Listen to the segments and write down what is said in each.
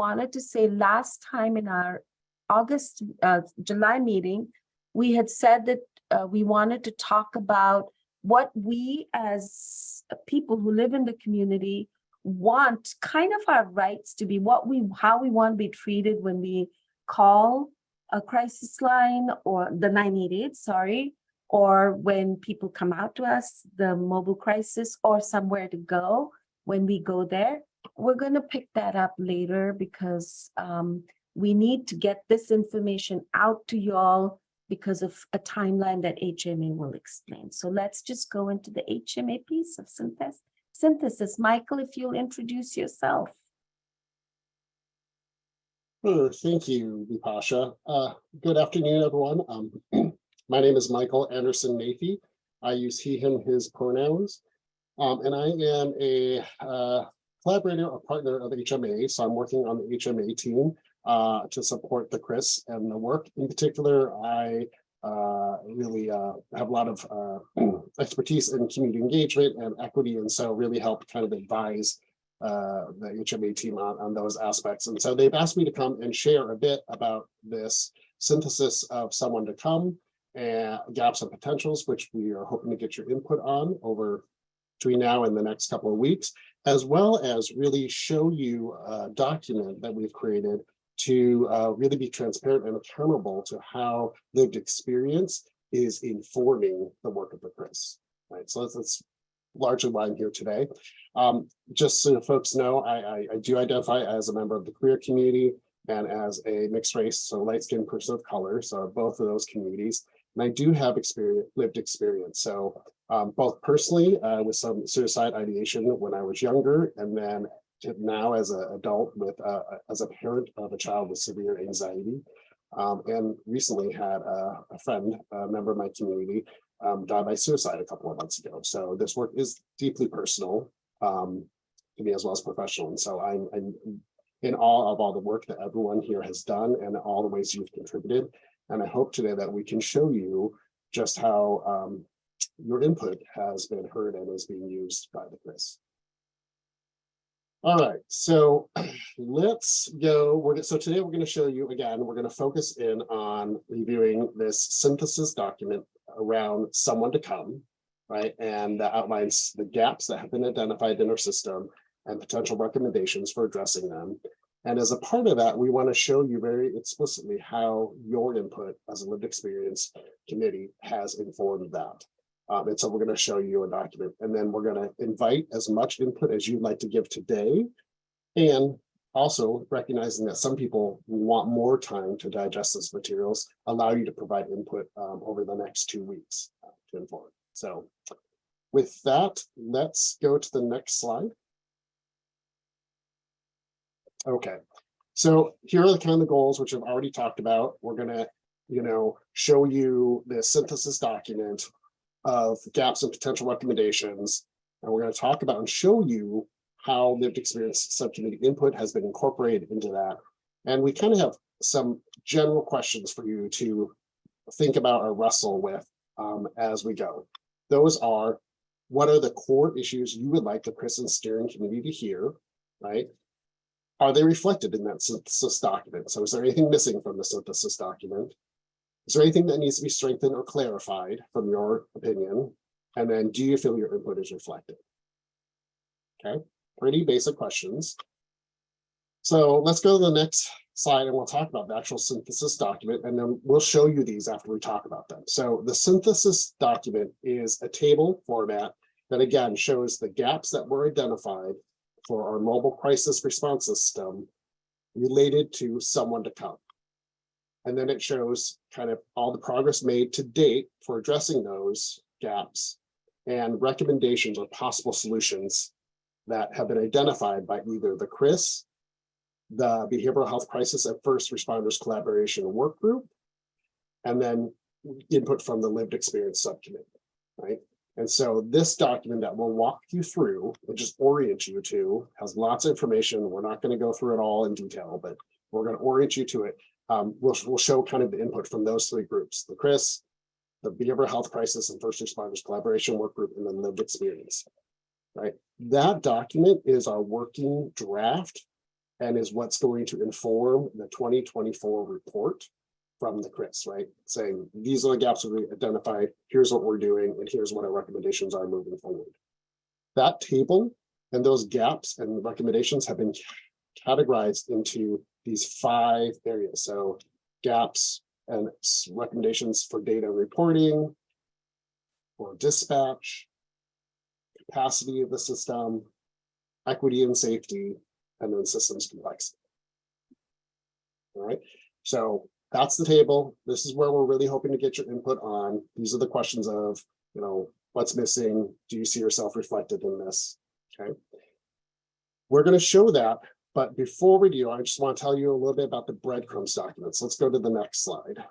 wanted to say last time in our July meeting, we had said that we wanted to talk about what we as people who live in the community want, kind of our rights to be, how we want to be treated when we call a crisis line or the 988, sorry, or when people come out to us, the mobile crisis, or somewhere to go when we go there. We're going to pick that up later because we need to get this information out to y'all because of a timeline that HMA will explain. So let's just go into the HMA piece of synthesis. Michael, if you'll introduce yourself. Thank you, Vipasha. Good afternoon, everyone. My name is Michael Anderson Nathy. I use he, him, his pronouns. And I am a collaborator or partner of HMA. So I'm working on the HMA team to support the CRIS and the work. In particular, I really have a lot of expertise in community engagement and equity, and so really help kind of advise the HMA team on those aspects. And so they've asked me to come and share a bit about this synthesis of someone to come and gaps and potentials, which we are hoping to get your input on over between now and the next couple of weeks, as well as really show you a document that we've created to really be transparent and accountable to how lived experience is informing the work of the CRIS. Right, so that's largely why I'm here today. Just so folks know, I do identify as a member of the queer community and as a mixed race, so light-skinned person of color, so both of those communities. And I do have lived experience. So both personally with some suicide ideation when I was younger, and then now as an adult with as a parent of a child with severe anxiety, and recently had a friend, a member of my community, died by suicide a couple of months ago. So this work is deeply personal to me as well as professional. And so I'm in awe of all the work that everyone here has done and all the ways you've contributed. And I hope today that we can show you just how your input has been heard and is being used by the CRIS. All right, so let's go. So today we're going to show you, again, we're going to focus in on reviewing this synthesis document around someone to come, right? And that outlines the gaps that have been identified in our system and potential recommendations for addressing them. And as a part of that, we want to show you very explicitly how your input as a lived experience committee has informed that. And so we're going to show you a document, and then we're going to invite as much input as you'd like to give today. And also recognizing that some people want more time to digest this materials, allow you to provide input over the next 2 weeks to inform. So with that, let's go to the next slide. Okay, so here are the kind of goals which I've already talked about. We're going to, show you the synthesis document of gaps and potential recommendations. And we're going to talk about and show you how lived experience subcommittee input has been incorporated into that. And we kind of have some general questions for you to think about or wrestle with as we go. Those are, what are the core issues you would like the CRIS and steering committee to hear, right? Are they reflected in that synthesis document? So is there anything missing from the synthesis document? Is there anything that needs to be strengthened or clarified from your opinion? And then do you feel your input is reflected? Okay, pretty basic questions. So let's go to the next slide and we'll talk about the actual synthesis document, and then we'll show you these after we talk about them. So the synthesis document is a table format that again shows the gaps that were identified for our mobile crisis response system related to someone to come. And then it shows kind of all the progress made to date for addressing those gaps and recommendations or possible solutions that have been identified by either the CRIS, the Behavioral Health Crisis and First Responders Collaboration Work Group, and then input from the Lived Experience Subcommittee, right? And so this document that we'll walk you through, and just orient you to, has lots of information. We're not going to go through it all in detail, but we're going to orient you to it. We'll show kind of the input from those three groups: the CRIS, the Behavioral Health Crisis and First Responders Collaboration Work Group, and then Lived Experience, right? That document is our working draft and is what's going to inform the 2024 report from the CRIS, right? Saying these are the gaps that we identified, here's what we're doing, and here's what our recommendations are moving forward. That table and those gaps and recommendations have been categorized into these 5 areas. So gaps and recommendations for data reporting, for dispatch, capacity of the system, equity and safety, and then systems complexity. All right, so that's the table. This is where we're really hoping to get your input on. These are the questions of, you know, what's missing? Do you see yourself reflected in this? Okay. We're going to show that, but before we do, I just want to tell you a little bit about the breadcrumbs documents. Let's go to the next slide.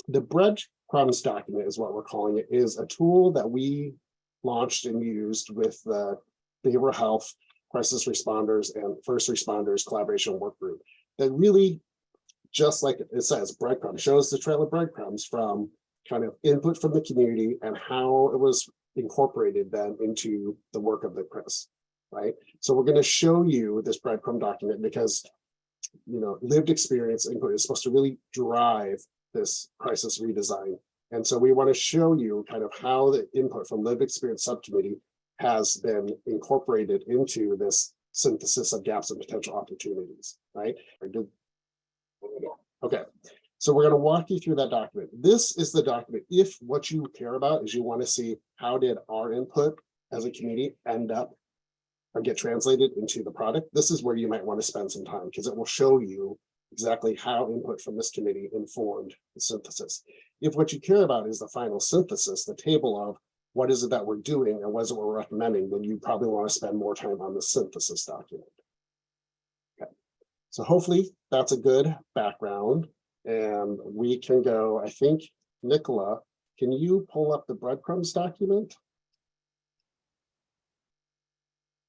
The breadcrumbs document is what we're calling it, is a tool that we launched and used with the behavioral health, crisis responders, and first responders collaboration work group that really, just like it says, breadcrumbs, shows the trail of breadcrumbs from kind of input from the community and how it was incorporated then into the work of the CRIS, right? So we're going to show you this breadcrumb document because, you know, lived experience input is supposed to really drive this crisis redesign. And so we want to show you kind of how the input from lived experience subcommittee has been incorporated into this synthesis of gaps and potential opportunities, right? Okay, so we're going to walk you through that document. This is the document. If what you care about is you want to see how did our input as a committee end up or get translated into the product, this is where you might want to spend some time because it will show you exactly how input from this committee informed the synthesis. If what you care about is the final synthesis, the table of what is it that we're doing and what is it we're recommending, then you probably want to spend more time on the synthesis document. Okay, so hopefully that's a good background and we can go. I think, Nicola, can you pull up the breadcrumbs document?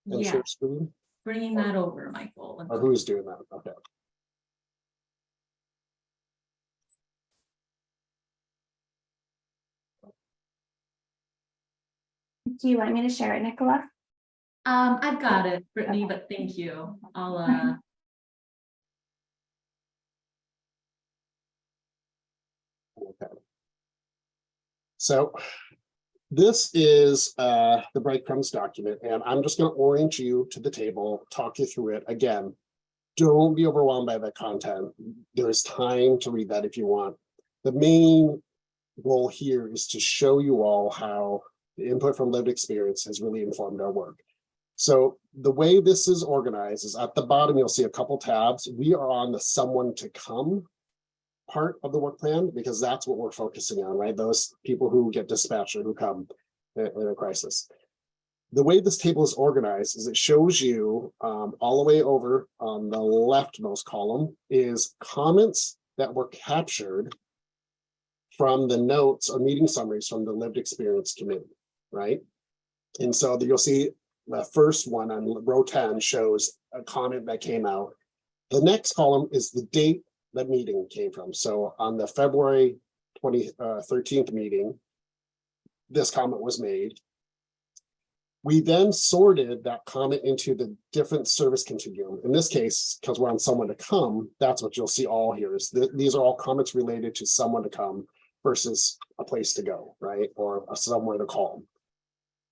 And yeah, share screen? bringing that over, Michael. Or who's doing that? Okay. Do you want me to share it, Nicola? I've got it, Brittany, but thank you. I'll Okay. So this is the breadcrumbs document, and I'm just going to orient you to the table, talk you through it. Again, don't be overwhelmed by the content. There's time to read that if you want. The main goal here is to show you all how the input from lived experience has really informed our work. So the way this is organized is at the bottom, you'll see a couple tabs. We are on the someone to come part of the work plan because that's what we're focusing on, right? Those people who get dispatched or who come in a crisis. The way this table is organized is it shows you all the way over on the leftmost column is comments that were captured from the notes or meeting summaries from the lived experience committee, right? And so you'll see the first one on row 10 shows a comment that came out. The next column is the date that meeting came from. So on the February 13th meeting, this comment was made. We then sorted that comment into the different service continuum. In this case, because we're on someone to come, that's what you'll see all here is these are all comments related to someone to come versus a place to go, right? Or somewhere to call.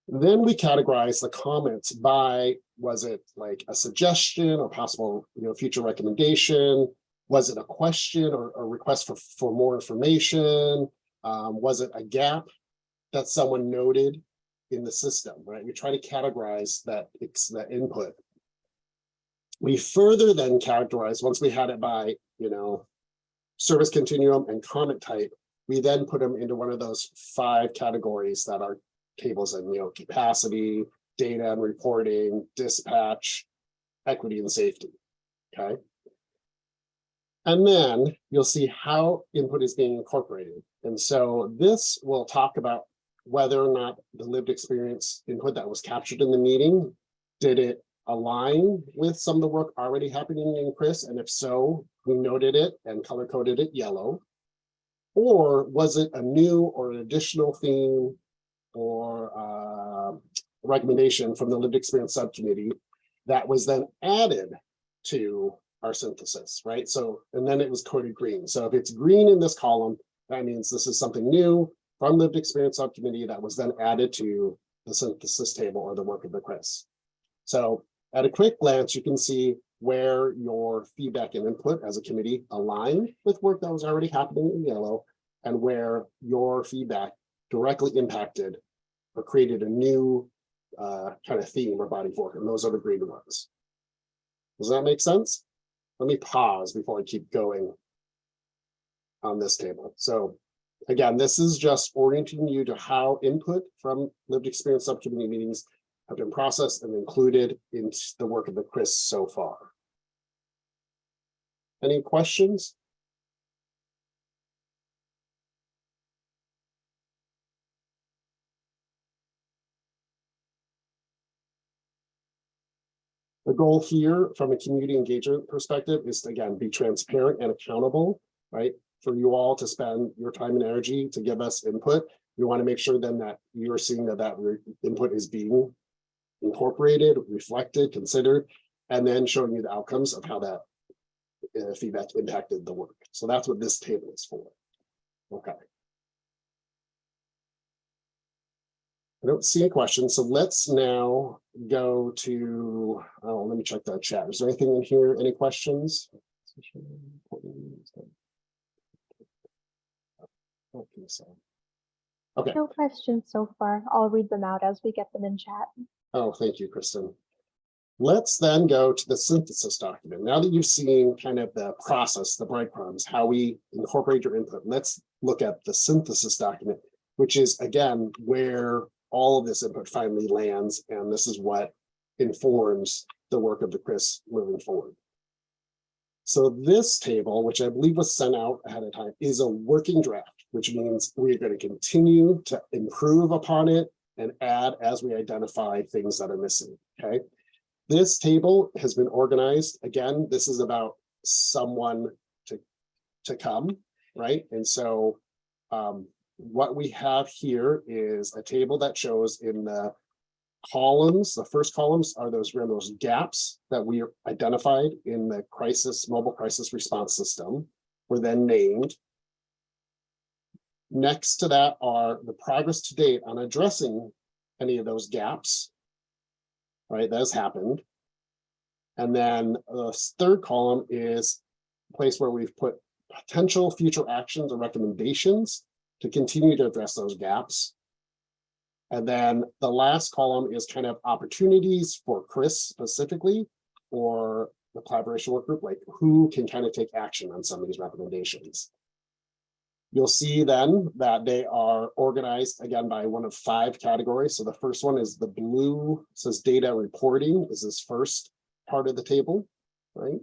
Then we categorize the comments by, was it like a suggestion or possible, future recommendation? Was it a question or a request for more information? Was it a gap that someone noted in the system, right? We try to categorize that input. We further then categorize, once we had it by, service continuum and comment type, we then put them into one of those 5 categories that are tables in, capacity, data and reporting, dispatch, equity and safety, okay? And then you'll see how input is being incorporated. And so this will talk about whether or not the lived experience input that was captured in the meeting, did it align with some of the work already happening in CRIS? And if so, we noted it and color coded it yellow. Or was it a new or an additional theme or recommendation from the lived experience subcommittee that was then added to our synthesis, right? So, and then it was coded green. So if it's green in this column, that means this is something new from Lived Experience Subcommittee that was then added to the synthesis table or the work of the CRIS. So at a quick glance, you can see where your feedback and input as a committee align with work that was already happening in yellow, and where your feedback directly impacted or created a new kind of theme or body of work, and those are the green ones. Does that make sense? Let me pause before I keep going on this table. So again, this is just orienting you to how input from Lived Experience Subcommittee meetings have been processed and included in the work of the CRIS so far. Any questions? The goal here from a community engagement perspective is to, again, be transparent and accountable, right? For you all to spend your time and energy to give us input. We want to make sure then that you're seeing that input is being incorporated, reflected, considered, and then showing you the outcomes of how that feedback impacted the work. So that's what this table is for. Okay. I don't see a question, so let's now go to, oh, let me check that chat. Is there anything in here? Any questions? Okay. No questions so far. I'll read them out as we get them in chat. Oh, thank you, Kristen. Let's then go to the synthesis document. Now that you've seen kind of the process, the breadcrumbs, how we incorporate your input, let's look at the synthesis document, which is, again, where all of this input finally lands, and this is what informs the work of the CRIS moving forward. So this table, which I believe was sent out ahead of time, is a working draft, which means we're going to continue to improve upon it and add as we identify things that are missing, okay? This table has been organized. Again, this is about someone to come, right? And so what we have here is a table that shows in the columns, the first columns are those gaps that we identified in the mobile crisis response system, were then named. Next to that are the progress to date on addressing any of those gaps, right? That has happened. And then the third column is a place where we've put potential future actions or recommendations to continue to address those gaps. And then the last column is kind of opportunities for CRIS specifically, or the collaboration work group, like who can kind of take action on some of these recommendations. You'll see then that they are organized again by one of 5 categories. So the first one is the blue, says data reporting is this first part of the table, right?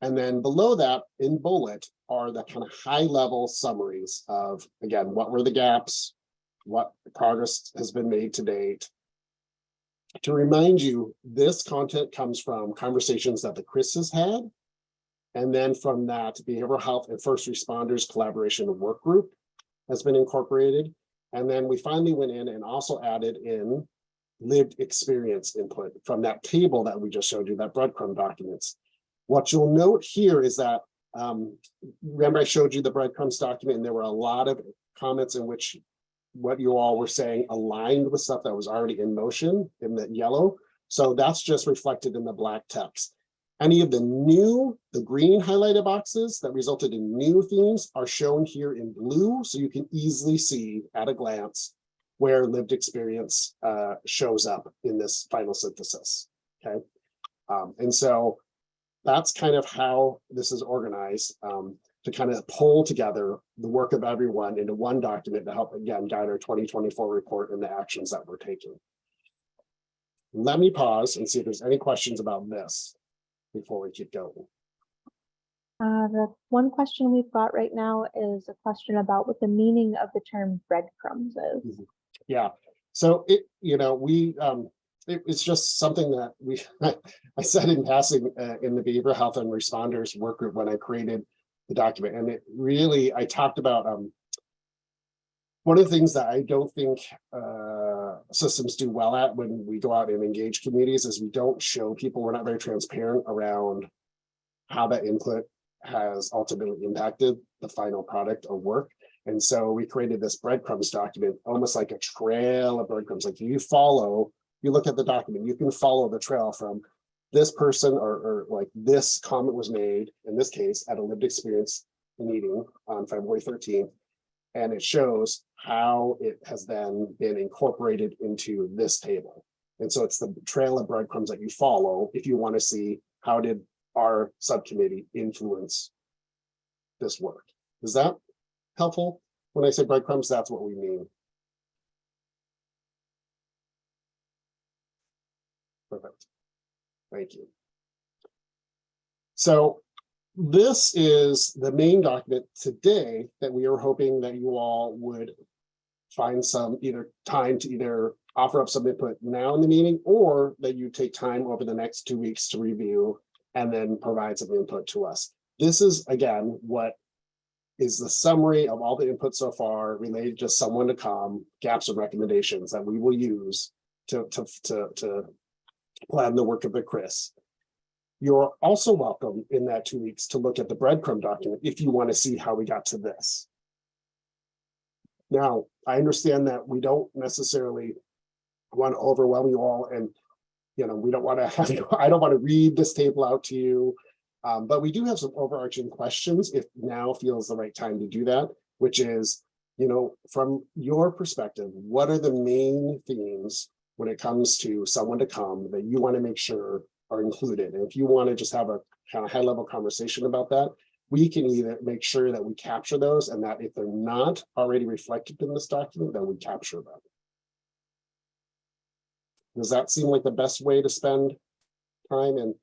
And then below that in bullet are the kind of high level summaries of, again, what were the gaps, what progress has been made to date. To remind you, this content comes from conversations that the CRIS has had, and then from that, behavioral health and first responders collaboration work group has been incorporated. And then we finally went in and also added in lived experience input from that table that we just showed you, that breadcrumb documents. What you'll note here is that, remember I showed you the breadcrumbs document, and there were a lot of comments in which what you all were saying aligned with stuff that was already in motion in the yellow. So that's just reflected in the black text. Any of the green highlighted boxes that resulted in new themes are shown here in blue, so you can easily see at a glance where lived experience shows up in this final synthesis, okay? And so that's kind of how this is organized, to kind of pull together the work of everyone into one document to help, again, guide our 2024 report and the actions that we're taking. Let me pause and see if there's any questions about this before we keep going. The one question we've got right now is a question about what the meaning of the term breadcrumbs is. Yeah, so it's just something that I said in passing in the behavioral health and responders work group when I created the document, and it really, I talked about one of the things that I don't think systems do well at when we go out and engage communities is we don't show people, we're not very transparent around how that input has ultimately impacted the final product or work. And so we created this breadcrumbs document, almost like a trail of breadcrumbs. Like you look at the document, you can follow the trail from this person or like this comment was made, in this case, at a lived experience meeting on February 13th. And it shows how it has then been incorporated into this table. And so it's the trail of breadcrumbs that you follow if you want to see how did our subcommittee influence this work. Is that helpful? When I say breadcrumbs, that's what we mean. Perfect. Thank you. So this is the main document today that we are hoping that you all would find some either time to either offer up some input now in the meeting, or that you take time over the next 2 weeks to review and then provide some input to us. This is, again, what is the summary of all the input so far related to someone to come, gaps and recommendations that we will use to plan the work of the CRIS. You're also welcome in that 2 weeks to look at the breadcrumb document if you want to see how we got to this. Now, I understand that we don't necessarily want to overwhelm you all, and we don't want to have you, I don't want to read this table out to you, but we do have some overarching questions if now feels the right time to do that, which is, from your perspective, what are the main themes when it comes to someone to come that you want to make sure are included? And if you want to just have a kind of high level conversation about that, we can either make sure that we capture those, and that if they're not already reflected in this document, then we capture them. Does that seem like the best way to spend time? And